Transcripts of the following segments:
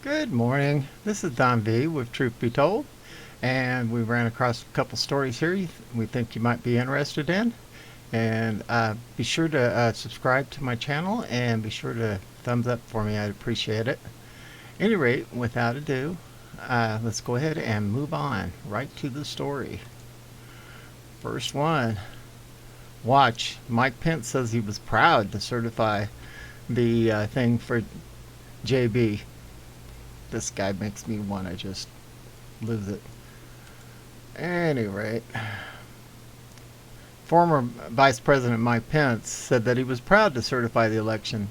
Good morning. This is Don V with Truth Be Told, and we ran across a couple stories here we think you might be interested in. And be sure to subscribe to my channel and be sure to thumbs up for me. I'd appreciate it. At any rate, without ado, let's go ahead and move on right to the story. First one. Watch. Mike Pence says he was proud to certify the thing for JB. This guy makes me want to just lose it. Any rate, former Vice President Mike Pence said that he was proud to certify the election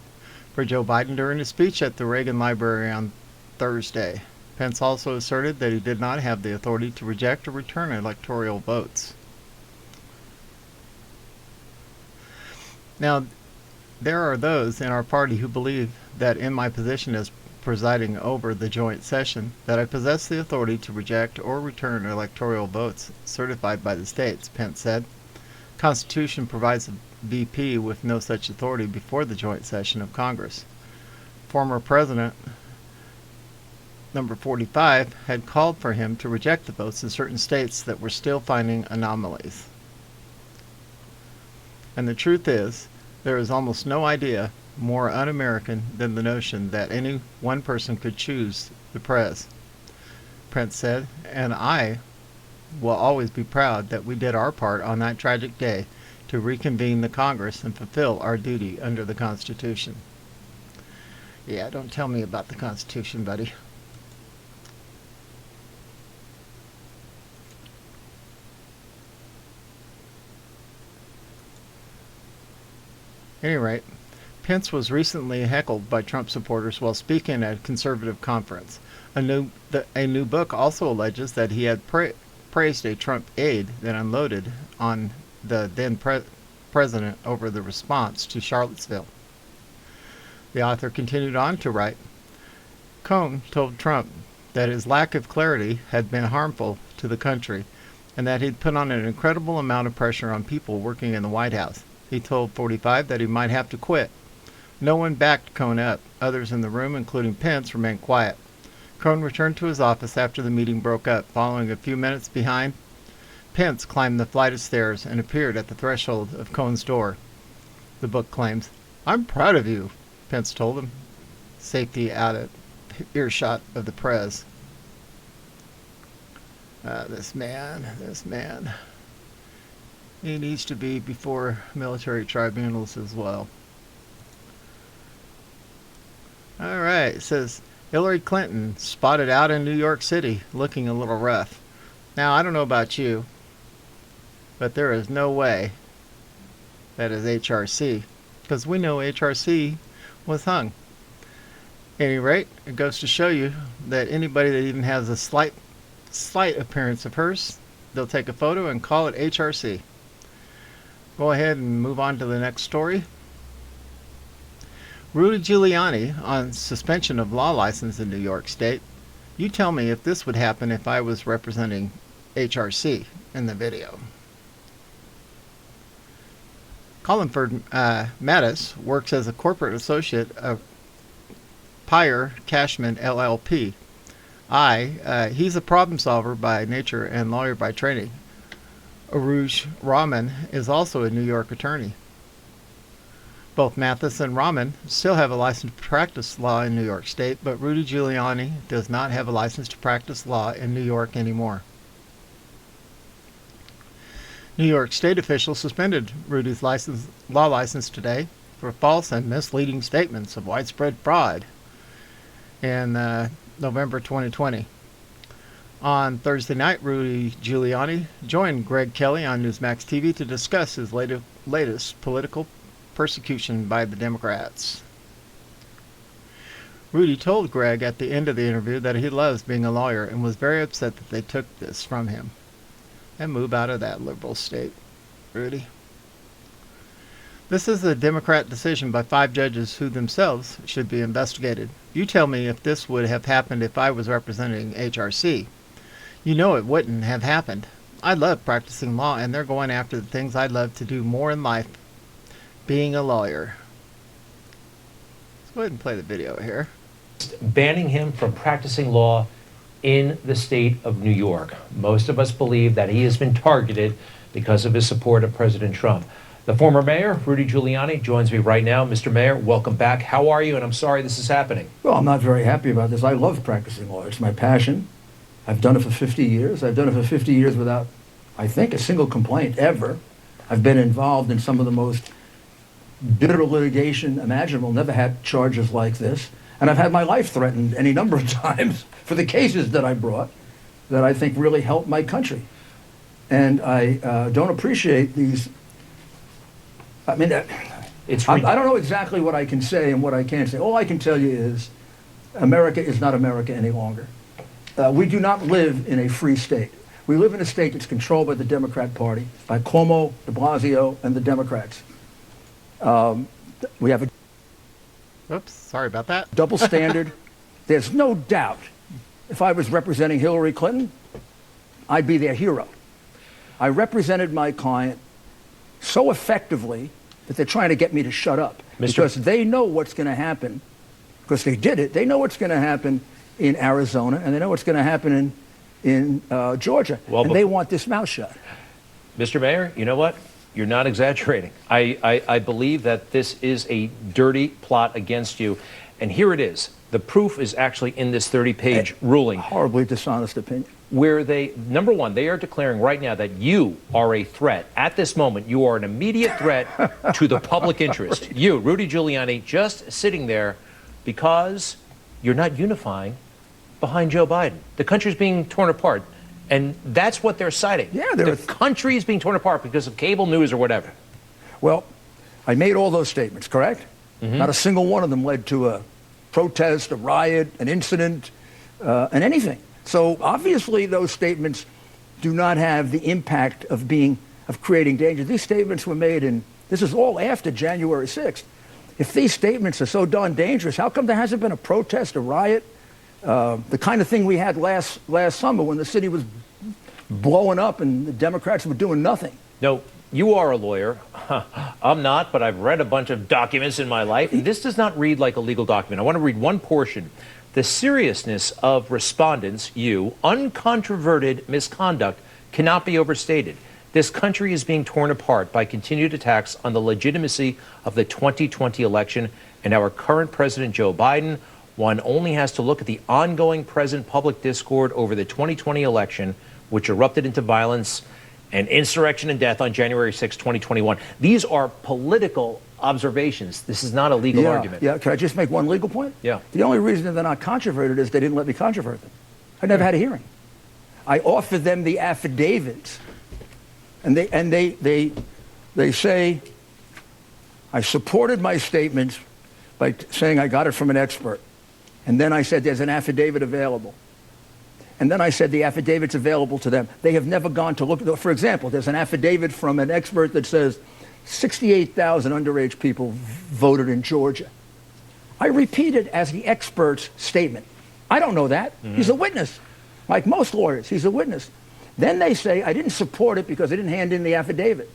for Joe Biden during his speech at the Reagan Library on Thursday. Pence also asserted that he did not have the authority to reject or return electoral votes. Now, there are those in our party who believe that in my position as presiding over the joint session, that I possess the authority to reject or return electoral votes certified by the states, Pence said. The Constitution provides the VP with no such authority before the joint session of Congress. Former President number 45 had called for him to reject the votes in certain states that were still finding anomalies. And the truth is, there is almost no idea more un-American than the notion that any one person could choose the prez, Pence said, and I will always be proud that we did our part on that tragic day to reconvene the Congress and fulfill our duty under the Constitution. Yeah, don't tell me about the Constitution, buddy. At any rate, Pence was recently heckled by Trump supporters while speaking at a conservative conference. A new book also alleges that he had praised a Trump aide that unloaded on the then president over the response to Charlottesville. The author continued on to write, Cohn told Trump that his lack of clarity had been harmful to the country and that he'd put on an incredible amount of pressure on people working in the White House. He told 45 that he might have to quit. No one backed Cohn up. Others in the room, including Pence, remained quiet. Cohn returned to his office after the meeting broke up. Following a few minutes behind, Pence climbed the flight of stairs and appeared at the threshold of Cohn's door. The book claims, I'm proud of you, Pence told him, safety out of earshot of the prez. This man. He needs to be before military tribunals as well. All right, it says Hillary Clinton spotted out in New York City looking a little rough. Now, I don't know about you, but there is no way that is HRC, because we know HRC was hung. At any rate, it goes to show you that anybody that even has a slight appearance of hers, they'll take a photo and call it HRC. Go ahead and move on to the next story. Rudy Giuliani on suspension of law license in New York State. You tell me if this would happen if I was representing HRC in the video. Collinford Mattis works as a corporate associate of Pyre Cashman LLP. He's a problem solver by nature and lawyer by training. Aruj Rahman is also a New York attorney. Both Mathis and Rahman still have a license to practice law in New York State, but Rudy Giuliani does not have a license to practice law in New York anymore. New York State officials suspended Rudy's law license today for false and misleading statements of widespread fraud in November 2020. On Thursday night, Rudy Giuliani joined Greg Kelly on Newsmax TV to discuss his latest political persecution by the Democrats. Rudy told Greg at the end of the interview that he loves being a lawyer and was very upset that they took this from him. And move out of that liberal state, Rudy. This is a Democrat decision by 5 judges who themselves should be investigated. You tell me if this would have happened if I was representing HRC. You know it wouldn't have happened. I love practicing law, and they're going after the things I love to do more in life, being a lawyer. Let's go ahead and play the video here. banning him from practicing law in the state of New York. Most of us believe that he has been targeted because of his support of President Trump. The former mayor, Rudy Giuliani, joins me right now. Mr. Mayor, welcome back. How are you? And I'm sorry this is happening. Well, I'm not very happy about this. I love practicing law. It's my passion. I've done it for 50 years. I've done it for 50 years without, I think, a single complaint ever. I've been involved in some of the most bitter litigation imaginable, never had charges like this. And I've had my life threatened any number of times for the cases that I brought that I think really helped my country. And I don't appreciate these. I mean, I don't know exactly what I can say and what I can't say. All I can tell you is America is not America any longer. We do not live in a free state. We live in a state that's controlled by the Democrat Party, by Cuomo, de Blasio, and the Democrats. We have a Oops, sorry about that. double standard. There's no doubt if I was representing Hillary Clinton, I'd be their hero. I represented my client so effectively that they're trying to get me to shut up. Because they know what's going to happen, because they did it. They know what's going to happen in Arizona, and they know what's going to happen in Georgia. Well, and they want this mouth shut. Mr. Mayor, you know what? You're not exaggerating. I believe that this is a dirty plot against you. And here it is. The proof is actually in this 30-page ruling. Horribly dishonest opinion. Where they, number one, they are declaring right now that you are a threat. At this moment, you are an immediate threat to the public interest. You, Rudy Giuliani, just sitting there because you're not unifying behind Joe Biden. The country's being torn apart. And that's what they're citing. Yeah, the country is being torn apart because of cable news or whatever. Well, I made all those statements, correct? Mm-hmm. Not a single one of them led to a protest, a riot, an incident, and anything. So obviously those statements do not have the impact of creating danger. These statements were made this is all after January 6th. If these statements are so darn dangerous, how come there hasn't been a protest, a riot? The kind of thing we had last summer when the city was blowing up and the Democrats were doing nothing. No, you are a lawyer. I'm not, but I've read a bunch of documents in my life. This does not read like a legal document. I want to read one portion. The seriousness of respondents, uncontroverted misconduct cannot be overstated. This country is being torn apart by continued attacks on the legitimacy of the 2020 election and our current president, Joe Biden. One only has to look at the ongoing present public discord over the 2020 election, which erupted into violence and insurrection and death on January 6, 2021. These are political observations. This is not a legal argument. Yeah, can I just make one legal point? Yeah. The only reason they're not controverted is they didn't let me controvert them. I never had a hearing. I offered them the affidavits, and they say I supported my statements by saying I got it from an expert. And then I said there's an affidavit available. And then I said the affidavit's available to them. They have never gone to look. For example, there's an affidavit from an expert that says 68,000 underage people voted in Georgia. I repeat it as the expert's statement. I don't know that. Mm-hmm. He's a witness. Like most lawyers, he's a witness. Then they say I didn't support it because I didn't hand in the affidavit.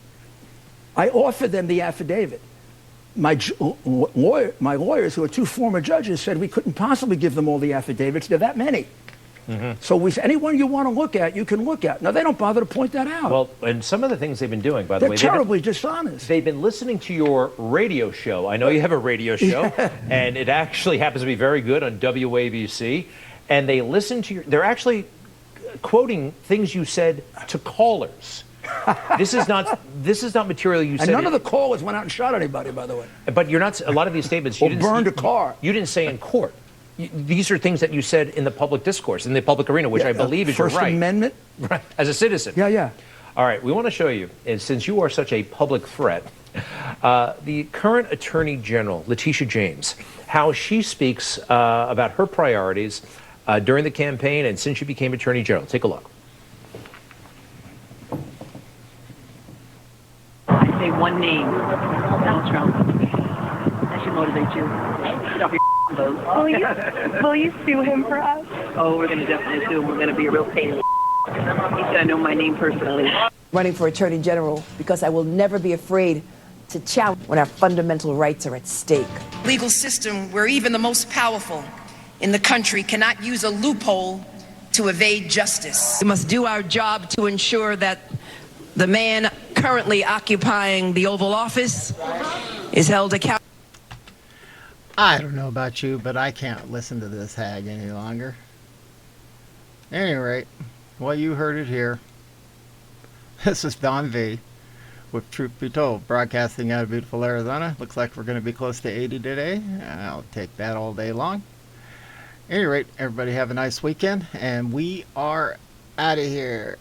I offered them the affidavit. My lawyers, who are two former judges, said we couldn't possibly give them all the affidavits. There are that many. Mm-hmm. So anyone you want to look at, you can look at. Now, they don't bother to point that out. Well, and some of the things they've been doing, by the way. They're terribly dishonest. They've been listening to your radio show. I know you have a radio show, and it actually happens to be very good on WABC. And they listen to they're actually quoting things you said to callers. This is not material you said. And none of the callers went out and shot anybody, by the way. But you're not. A lot of these statements you didn't burned a car. You didn't say in court. These are things that you said in the public discourse, in the public arena, which I believe is your right. First Amendment, right? As a citizen. Yeah. All right, we want to show you, since you are such a public threat, the current Attorney General, Letitia James, how she speaks about her priorities during the campaign and since she became Attorney General. Take a look. I say one name, Donald Trump. That should motivate you. Get off your boat. Will you sue him for us? Oh, we're going to definitely sue him. We're going to be a real pain in the He's going to know my name personally. Running for Attorney General because I will never be afraid to challenge when our fundamental rights are at stake. Legal system where even the most powerful in the country cannot use a loophole to evade justice. We must do our job to ensure that the man currently occupying the Oval Office is held accountable. I don't know about you, but I can't listen to this hag any longer. At any rate, well, you heard it here. This is Don V with Truth Be Told, broadcasting out of beautiful Arizona. Looks like we're going to be close to 80 today. I'll take that all day long. At any rate, everybody have a nice weekend, and we are out of here.